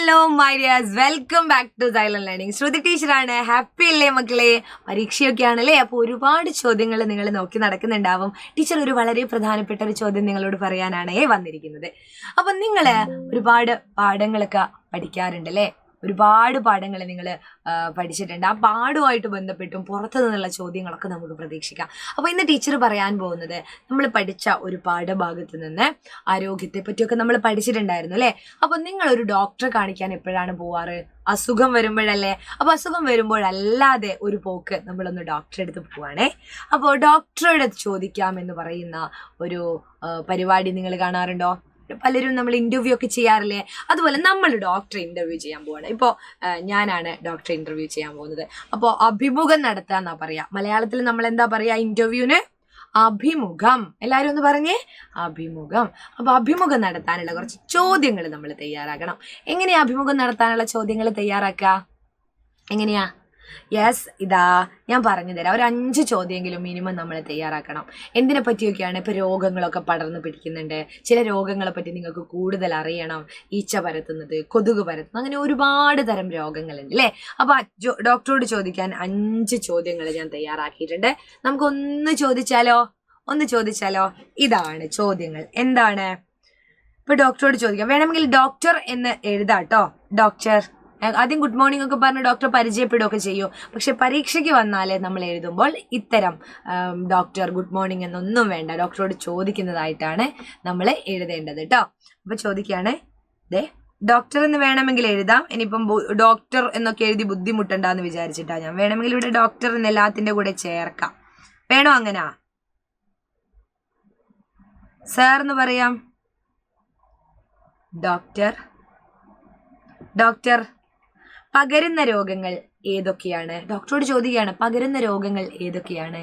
Hello my dears, welcome back to silent learning. Shruti ടീച്ചറാണ്. Happy അല്ലേ മക്കളെ? പരീക്ഷയൊക്കെ ആണല്ലേ. അപ്പോൾ ഒരുപാട് ചോദ്യങ്ങൾ നിങ്ങൾ നോക്കി നടക്കുന്നുണ്ടാവും. ടീച്ചർ ഒരു വളരെ പ്രധാനപ്പെട്ട ഒരു ചോദ്യം നിങ്ങളോട് പറയാനാണ് വന്നിരിക്കുന്നത്. അപ്പം നിങ്ങൾ ഒരുപാട് പാഠങ്ങളൊക്കെ പഠിക്കാറുണ്ടല്ലേ. ഒരുപാട് പാഠങ്ങൾ നിങ്ങൾ പഠിച്ചിട്ടുണ്ട്. ആ പാഠവുമായിട്ട് ബന്ധപ്പെട്ടും പുറത്തു നിന്നുള്ള ചോദ്യങ്ങളൊക്കെ നമുക്ക് പ്രതീക്ഷിക്കാം. അപ്പോൾ ഇന്ന് ടീച്ചർ പറയാൻ പോകുന്നത് നമ്മൾ പഠിച്ച ഒരു പാഠഭാഗത്ത് നിന്ന് ആരോഗ്യത്തെ പറ്റിയൊക്കെ നമ്മൾ പഠിച്ചിട്ടുണ്ടായിരുന്നു അല്ലേ. അപ്പോൾ നിങ്ങളൊരു ഡോക്ടറെ കാണിക്കാൻ എപ്പോഴാണ് പോവാറ്? അസുഖം വരുമ്പോഴല്ലേ. അപ്പോൾ അസുഖം വരുമ്പോഴല്ലാതെ ഒരു പോക്ക് നമ്മളൊന്ന് ഡോക്ടറെ അടുത്ത് പോവാണേ. അപ്പോൾ ഡോക്ടറുടെ ചോദിക്കാം എന്ന് പറയുന്ന ഒരു പരിപാടി നിങ്ങൾ കാണാറുണ്ടോ? പലരും നമ്മൾ ഇന്റർവ്യൂ ഒക്കെ ചെയ്യാറില്ലേ. അതുപോലെ നമ്മൾ ഡോക്ടറെ ഇന്റർവ്യൂ ചെയ്യാൻ പോവാണ്. ഇപ്പോൾ ഞാനാണ് ഡോക്ടറെ ഇന്റർവ്യൂ ചെയ്യാൻ പോകുന്നത്. അപ്പോൾ അഭിമുഖം നടത്തുക എന്നാ പറയാ. മലയാളത്തിൽ നമ്മൾ എന്താ പറയാ ഇന്റർവ്യൂവിന്? അഭിമുഖം. എല്ലാവരും ഒന്ന് പറഞ്ഞേ, അഭിമുഖം. അപ്പൊ അഭിമുഖം നടത്താനുള്ള കുറച്ച് ചോദ്യങ്ങൾ നമ്മൾ തയ്യാറാക്കണം. എങ്ങനെയാ അഭിമുഖം നടത്താനുള്ള ചോദ്യങ്ങൾ തയ്യാറാക്കുക? എങ്ങനെയാ? യെസ്, ഇതാ ഞാൻ പറഞ്ഞു തരാം. ഒരു 5 ചോദ്യമെങ്കിലും മിനിമം നമ്മൾ തയ്യാറാക്കണം. എന്തിനെ പറ്റിയൊക്കെയാണ്? ഇപ്പൊ രോഗങ്ങളൊക്കെ പടർന്നു പിടിക്കുന്നുണ്ട്. ചില രോഗങ്ങളെ പറ്റി നിങ്ങൾക്ക് കൂടുതൽ അറിയണം. ഈച്ച പരത്തുന്നത്, കൊതുക് പരത്തുന്നത്, അങ്ങനെ ഒരുപാട് തരം രോഗങ്ങളുണ്ട് അല്ലേ. അപ്പൊ ഡോക്ടറോട് ചോദിക്കാൻ 5 ചോദ്യങ്ങൾ ഞാൻ തയ്യാറാക്കിയിട്ടുണ്ട്. നമുക്കൊന്ന് ചോദിച്ചാലോ? ഇതാണ് ചോദ്യങ്ങൾ. എന്താണ്? ഇപ്പൊ ഡോക്ടറോട് ചോദിക്കാം. വേണമെങ്കിൽ ഡോക്ടർ എന്ന് എഴുതാട്ടോ. ഡോക്ടർ, ആദ്യം ഗുഡ് മോർണിംഗ് ഒക്കെ പറഞ്ഞ് ഡോക്ടർ പരിചയപ്പെടുകയൊക്കെ ചെയ്യൂ. പക്ഷെ പരീക്ഷയ്ക്ക് വന്നാൽ നമ്മൾ എഴുതുമ്പോൾ ഇത്തരം ഡോക്ടർ, ഗുഡ് മോർണിംഗ് എന്നൊന്നും വേണ്ട. ഡോക്ടറോട് ചോദിക്കുന്നതായിട്ടാണ് നമ്മൾ എഴുതേണ്ടത് കേട്ടോ. അപ്പൊ ചോദിക്കുകയാണ്, ഡോക്ടർ എന്ന് വേണമെങ്കിൽ എഴുതാം. ഇനിയിപ്പം ഡോക്ടർ എന്നൊക്കെ എഴുതി ബുദ്ധിമുട്ടുണ്ടെന്ന് വിചാരിച്ചിട്ടാ ഞാൻ. വേണമെങ്കിൽ ഇവിടെ ഡോക്ടർ എന്ന് എല്ലാത്തിന്റെ കൂടെ ചേർക്കാം. വേണോ അങ്ങനെ? സാർ എന്ന് പറയാം. ഡോക്ടർ. പകരുന്ന രോഗങ്ങൾ ഏതൊക്കെയാണ്? ഡോക്ടറോട് ചോദിക്കുകയാണ്, പകരുന്ന രോഗങ്ങൾ ഏതൊക്കെയാണ്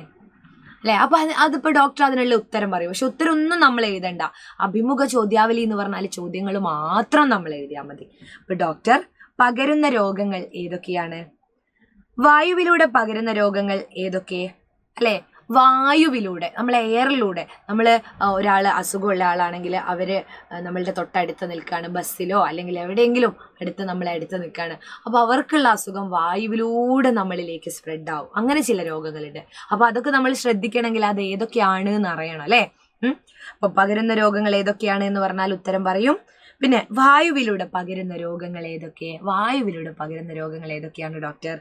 അല്ലെ. അപ്പൊ അതിപ്പോ ഡോക്ടർ അതിനുള്ള ഉത്തരം പറയും. പക്ഷെ ഉത്തരം ഒന്നും നമ്മൾ എഴുതണ്ട. അഭിമുഖ ചോദ്യാവലി എന്ന് പറഞ്ഞാൽ ചോദ്യങ്ങൾ മാത്രം നമ്മൾ എഴുതിയാൽ മതി. അപ്പൊ ഡോക്ടർ, പകരുന്ന രോഗങ്ങൾ ഏതൊക്കെയാണ്? വായുവിലൂടെ പകരുന്ന രോഗങ്ങൾ ഏതൊക്കെ അല്ലെ? വായുവിലൂടെ, നമ്മൾ എയറിലൂടെ, നമ്മൾ ഒരാൾ അസുഖമുള്ള ആളാണെങ്കിൽ അവര് നമ്മളുടെ തൊട്ടടുത്ത് നിൽക്കുകയാണ്, ബസ്സിലോ അല്ലെങ്കിൽ എവിടെയെങ്കിലും നമ്മളെ അടുത്ത് നിൽക്കുകയാണ്. അപ്പോൾ അവർക്കുള്ള അസുഖം വായുവിലൂടെ നമ്മളിലേക്ക് സ്പ്രെഡ് ആവും. അങ്ങനെ ചില രോഗങ്ങളുണ്ട്. അപ്പോൾ അതൊക്കെ നമ്മൾ ശ്രദ്ധിക്കണമെങ്കിൽ അത് ഏതൊക്കെയാണ് എന്ന് അറിയണം അല്ലേ. അപ്പൊ പകരുന്ന രോഗങ്ങൾ ഏതൊക്കെയാണ് എന്ന് പറഞ്ഞാൽ ഉത്തരം പറയും. പിന്നെ വായുവിലൂടെ പകരുന്ന രോഗങ്ങൾ ഏതൊക്കെയാണ് ഡോക്ടർ?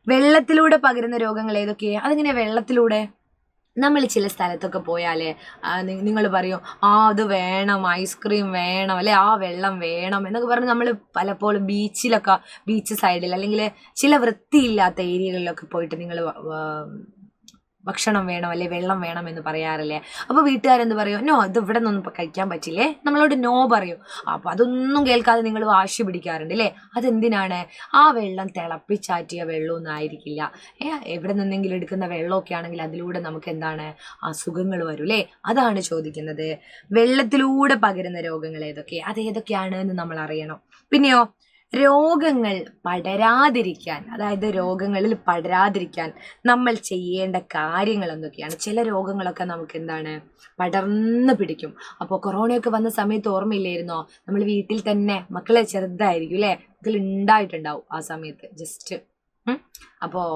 വെള്ളത്തിലൂടെ പകരുന്ന രോഗങ്ങൾ ഏതൊക്കെയാണ്? അതെങ്ങനെയാ വെള്ളത്തിലൂടെ? നമ്മൾ ചില സ്ഥലത്തൊക്കെ പോയാലേ നിങ്ങൾ പറയും, അത് വേണം, ഐസ്ക്രീം വേണം അല്ലെ, ആ വെള്ളം വേണം എന്നൊക്കെ പറഞ്ഞ് നമ്മൾ പലപ്പോഴും ബീച്ച് സൈഡിൽ അല്ലെങ്കിൽ ചില വൃത്തിയില്ലാത്ത ഏരിയകളിലൊക്കെ പോയിട്ട് നിങ്ങൾ ഭക്ഷണം വേണം അല്ലെ, വെള്ളം വേണം എന്ന് പറയാറില്ലേ. അപ്പോൾ വീട്ടുകാരെന്ത് പറയും? നോ, ഇത് ഇവിടെ നിന്നൊന്നും ഇപ്പം കഴിക്കാൻ പറ്റില്ലേ, നമ്മളോട് നോ പറയും. അപ്പോൾ അതൊന്നും കേൾക്കാതെ നിങ്ങൾ വാശി പിടിക്കാറുണ്ട് അല്ലേ. അതെന്തിനാണ്? ആ വെള്ളം തിളപ്പിച്ചാറ്റിയ വെള്ളമൊന്നും ആയിരിക്കില്ല. എവിടെ നിന്നെങ്കിലും എടുക്കുന്ന വെള്ളമൊക്കെ ആണെങ്കിൽ അതിലൂടെ നമുക്ക് എന്താണ്, അസുഖങ്ങൾ വരും അല്ലേ. അതാണ് ചോദിക്കുന്നത്. വെള്ളത്തിലൂടെ പകരുന്ന രോഗങ്ങൾ ഏതൊക്കെ, അതേതൊക്കെയാണ് എന്ന് നമ്മൾ അറിയണം. പിന്നെയോ, രോഗങ്ങൾ പടരാതിരിക്കാൻ, അതായത് രോഗങ്ങളിൽ പടരാതിരിക്കാൻ നമ്മൾ ചെയ്യേണ്ട കാര്യങ്ങൾ എന്തൊക്കെയാണ്? ചില രോഗങ്ങളൊക്കെ നമുക്ക് എന്താണ്, പടർന്ന് പിടിക്കും. അപ്പോൾ കൊറോണയൊക്കെ വന്ന സമയത്ത് ഓർമ്മയില്ലായിരുന്നോ? നമ്മൾ വീട്ടിൽ തന്നെ, മക്കളെ ചെറുതായിരിക്കും അല്ലേ, ഇതിൽ ഉണ്ടായിട്ടുണ്ടാവും ആ സമയത്ത്, ജസ്റ്റ് അപ്പോൾ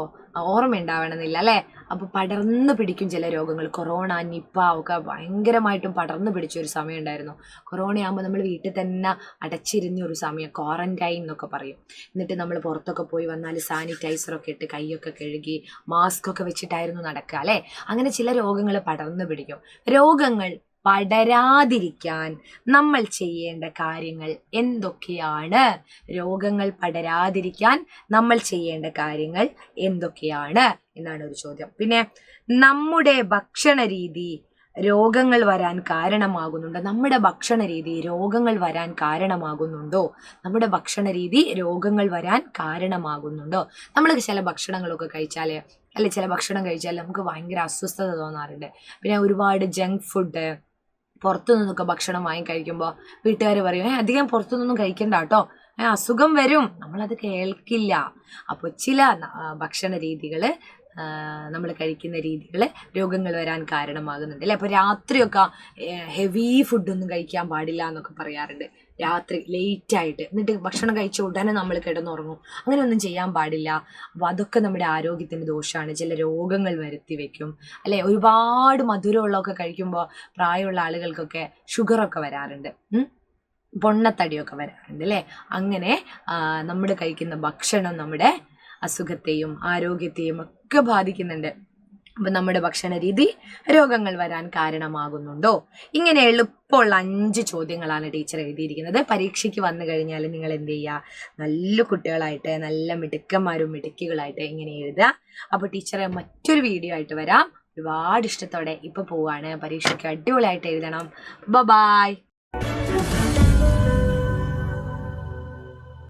ഓർമ്മ ഉണ്ടാവണമെന്നില്ല അല്ലേ. അപ്പോൾ പടർന്നു പിടിക്കും ചില രോഗങ്ങൾ. കൊറോണ, നിപ്പ ഒക്കെ ഭയങ്കരമായിട്ടും പടർന്നു പിടിച്ച ഒരു സമയം ഉണ്ടായിരുന്നു. കൊറോണയാകുമ്പോൾ നമ്മൾ വീട്ടിൽ തന്നെ അടച്ചിരുന്ന ഒരു സമയം, ക്വാറന്റൈൻ എന്നൊക്കെ പറയും. എന്നിട്ട് നമ്മൾ പുറത്തൊക്കെ പോയി വന്നാൽ സാനിറ്റൈസറൊക്കെ ഇട്ട് കൈയൊക്കെ കഴുകി മാസ്ക് ഒക്കെ വെച്ചിട്ടായിരുന്നു നടക്കുക അല്ലേ. അങ്ങനെ ചില രോഗങ്ങൾ പടർന്നു പിടിക്കും. രോഗങ്ങൾ പടരാതിരിക്കാൻ നമ്മൾ ചെയ്യേണ്ട കാര്യങ്ങൾ എന്തൊക്കെയാണ്? രോഗങ്ങൾ പടരാതിരിക്കാൻ നമ്മൾ ചെയ്യേണ്ട കാര്യങ്ങൾ എന്തൊക്കെയാണ് എന്നാണ് ഒരു ചോദ്യം. പിന്നെ നമ്മുടെ ഭക്ഷണ രീതി രോഗങ്ങൾ വരാൻ കാരണമാകുന്നുണ്ടോ? നമ്മുടെ ഭക്ഷണ രീതി രോഗങ്ങൾ വരാൻ കാരണമാകുന്നുണ്ടോ? നമ്മൾ ചില ഭക്ഷണങ്ങളൊക്കെ കഴിച്ചാൽ ചില ഭക്ഷണം കഴിച്ചാൽ നമുക്ക് ഭയങ്കര അസ്വസ്ഥത തോന്നാറുണ്ട്. പിന്നെ ഒരുപാട് ജങ്ക് ഫുഡ്, പുറത്തു നിന്നൊക്കെ ഭക്ഷണം വാങ്ങി കഴിക്കുമ്പോൾ വീട്ടുകാർ പറയും, അധികം പുറത്തുനിന്നൊന്നും കഴിക്കണ്ട കേട്ടോ, അസുഖം വരും. നമ്മളത് കേൾക്കില്ല. അപ്പോൾ ചില ഭക്ഷണ രീതികൾ, നമ്മൾ കഴിക്കുന്ന രീതികൾ രോഗങ്ങൾ വരാൻ കാരണമാകുന്നുണ്ട് അല്ലേ. അപ്പോൾ രാത്രിയൊക്കെ ഹെവി ഫുഡൊന്നും കഴിക്കാൻ പാടില്ല എന്നൊക്കെ പറയാറുണ്ട്. രാത്രി ലേറ്റായിട്ട്, എന്നിട്ട് ഭക്ഷണം കഴിച്ച ഉടനെ നമ്മൾ കിടന്നുറങ്ങും. അങ്ങനെയൊന്നും ചെയ്യാൻ പാടില്ല. അപ്പോൾ അതൊക്കെ നമ്മുടെ ആരോഗ്യത്തിന് ദോഷമാണ്, ചില രോഗങ്ങൾ വരുത്തി വെക്കും അല്ലേ. ഒരുപാട് മധുരമുള്ളതൊക്കെ കഴിക്കുമ്പോൾ പ്രായമുള്ള ആളുകൾക്കൊക്കെ ഷുഗറൊക്കെ വരാറുണ്ട്, പൊണ്ണത്തടിയൊക്കെ വരാറുണ്ട് അല്ലേ. അങ്ങനെ നമ്മൾ കഴിക്കുന്ന ഭക്ഷണം നമ്മുടെ അസുഖത്തെയും ആരോഗ്യത്തെയും ഒക്കെ ബാധിക്കുന്നുണ്ട്. അപ്പം നമ്മുടെ ഭക്ഷണ രീതി രോഗങ്ങൾ വരാൻ കാരണമാകുന്നുണ്ടോ? ഇങ്ങനെ എളുപ്പമുള്ള 5 ചോദ്യങ്ങളാണ് ടീച്ചർ എഴുതിയിരിക്കുന്നത്. പരീക്ഷയ്ക്ക് വന്നു കഴിഞ്ഞാൽ നിങ്ങൾ എന്ത് ചെയ്യുക, നല്ല കുട്ടികളായിട്ട്, നല്ല മിടുക്കന്മാരും മിടുക്കികളായിട്ട് ഇങ്ങനെ എഴുതുക. അപ്പോൾ ടീച്ചറെ മറ്റൊരു വീഡിയോ ആയിട്ട് വരാം. ഒരുപാട് ഇഷ്ടത്തോടെ ഇപ്പോൾ പോവാണ്. പരീക്ഷയ്ക്ക് അടിപൊളിയായിട്ട് എഴുതണം. ബൈ.